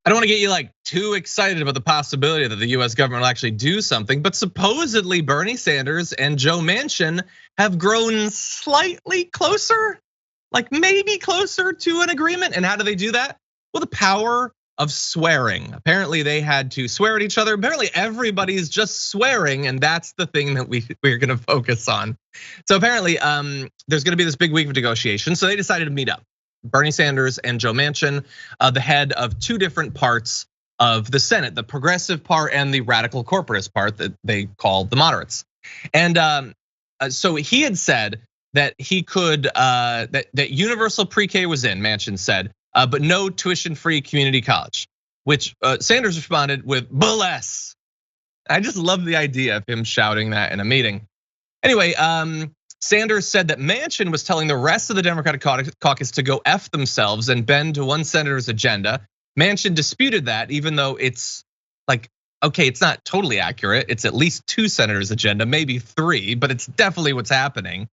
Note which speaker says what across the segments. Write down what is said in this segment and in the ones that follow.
Speaker 1: I don't want to get you like too excited about the possibility that the US government will actually do something, but supposedly Bernie Sanders and Joe Manchin have grown slightly closer, like maybe closer to an agreement. And how do they do that? Well, the power of swearing. Apparently they had to swear at each other. Apparently everybody's just swearing, and that's the thing that we're gonna focus on. So apparently there's gonna be this big week of negotiations. So they decided to meet up. Bernie Sanders and Joe Manchin, the head of two different parts of the Senate, the progressive part and the radical corporatist part that they call the moderates. And so he had said that he could, that universal pre-K was in, Manchin said, but no tuition-free community college, which Sanders responded with bless. I just love the idea of him shouting that in a meeting. Anyway, Sanders said that Manchin was telling the rest of the Democratic caucus to go F themselves and bend to one senator's agenda. Manchin disputed that, even though it's like, okay, it's not totally accurate. It's at least two senators' agenda, maybe three, but it's definitely what's happening.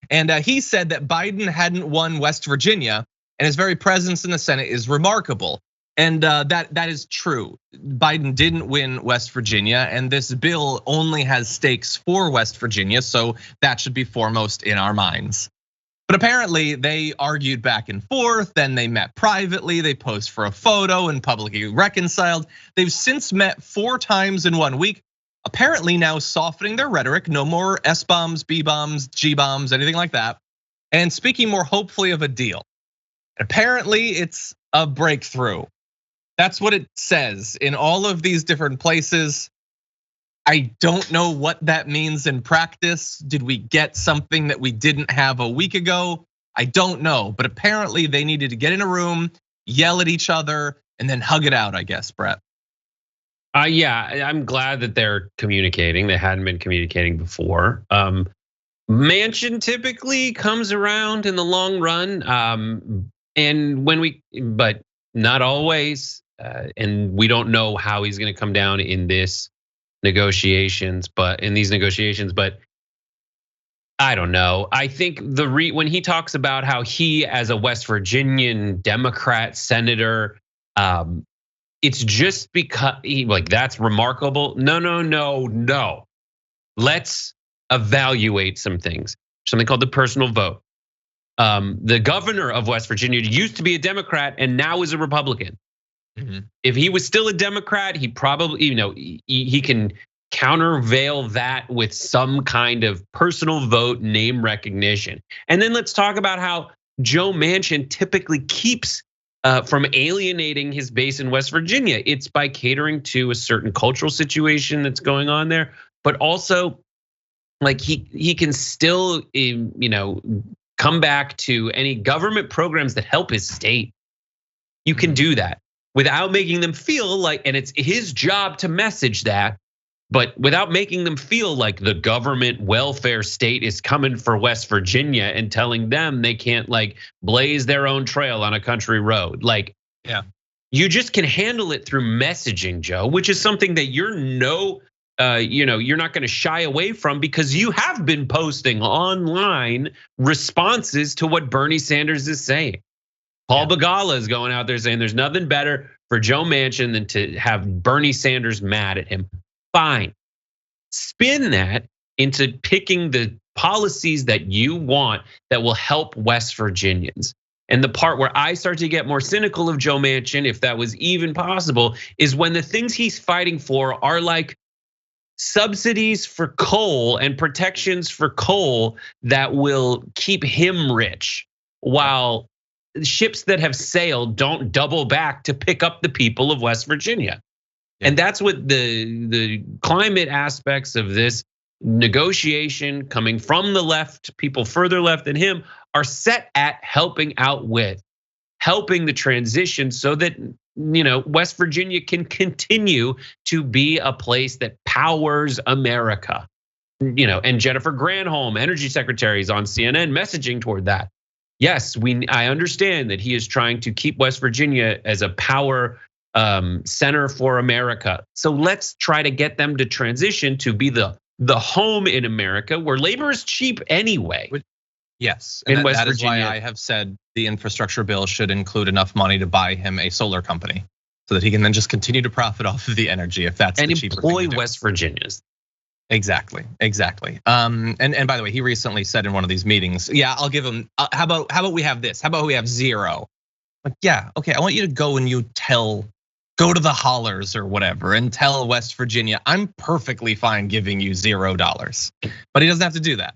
Speaker 1: And he said that Biden hadn't won West Virginia, and his very presence in the Senate is remarkable. And that is true. Biden didn't win West Virginia, and this bill only has stakes for West Virginia, so that should be foremost in our minds. But apparently they argued back and forth, then they met privately, they posed for a photo and publicly reconciled. They've since met 4 times in 1 week, apparently now softening their rhetoric, no more S-bombs, B-bombs, G-bombs, anything like that, and speaking more hopefully of a deal. Apparently it's a breakthrough. That's what it says in all of these different places. I don't know what that means in practice. Did we get something that we didn't have a week ago? I don't know, but apparently they needed to get in a room, yell at each other, and then hug it out, I guess, Brett.
Speaker 2: Yeah, I'm glad that they're communicating. They hadn't been communicating before. Manchin typically comes around in the long run, but not always. And we don't know how he's going to come down in these negotiations, but I don't know. I think when he talks about how he, as a West Virginian Democrat senator, it's just because that's remarkable. No. Let's evaluate some things. Something called the personal vote. The governor of West Virginia used to be a Democrat and now is a Republican. If he was still a Democrat, he probably, he can countervail that with some kind of personal vote name recognition. And then let's talk about how Joe Manchin typically keeps from alienating his base in West Virginia. It's by catering to a certain cultural situation that's going on there, but also like he can still, come back to any government programs that help his state. You can do that without making them feel like, and it's his job to message that, but without making them feel like the government welfare state is coming for West Virginia and telling them they can't blaze their own trail on a country road. You just can handle it through messaging, Joe, which is something that you're not going to shy away from because you have been posting online responses to what Bernie Sanders is saying. Paul Begala is going out there saying there's nothing better for Joe Manchin than to have Bernie Sanders mad at him. Fine. Spin that into picking the policies that you want that will help West Virginians. And the part where I start to get more cynical of Joe Manchin, if that was even possible, is when the things he's fighting for are like subsidies for coal and protections for coal that will keep him rich, while ships that have sailed don't double back to pick up the people of West Virginia. And that's what the climate aspects of this negotiation coming from the left, people further left than him, are set at helping out with, helping the transition so that West Virginia can continue to be a place that powers America. And Jennifer Granholm, energy secretary, is on CNN messaging toward that. Yes, I understand that he is trying to keep West Virginia as a power center for America. So let's try to get them to transition to be the home in America where labor is cheap anyway.
Speaker 1: Yes, and that is why I have said the infrastructure bill should include enough money to buy him a solar company. so that he can then just continue to profit off of the energy if that's
Speaker 2: and
Speaker 1: the cheaper
Speaker 2: employ
Speaker 1: thing to do.
Speaker 2: West Virginians.
Speaker 1: Exactly. And by the way, he recently said in one of these meetings, yeah, I'll give him. How about we have this? How about we have zero? Like, yeah, okay. I want you to go and go to the hollers or whatever and tell West Virginia, I'm perfectly fine giving you $0, but he doesn't have to do that.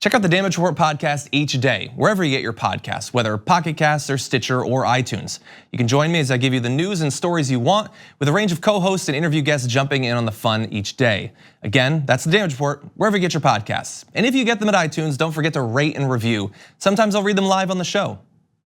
Speaker 3: Check out the Damage Report podcast each day, wherever you get your podcasts, whether Pocket Casts or Stitcher or iTunes. You can join me as I give you the news and stories you want, with a range of co-hosts and interview guests jumping in on the fun each day. Again, that's the Damage Report, wherever you get your podcasts. And if you get them at iTunes, don't forget to rate and review. Sometimes I'll read them live on the show.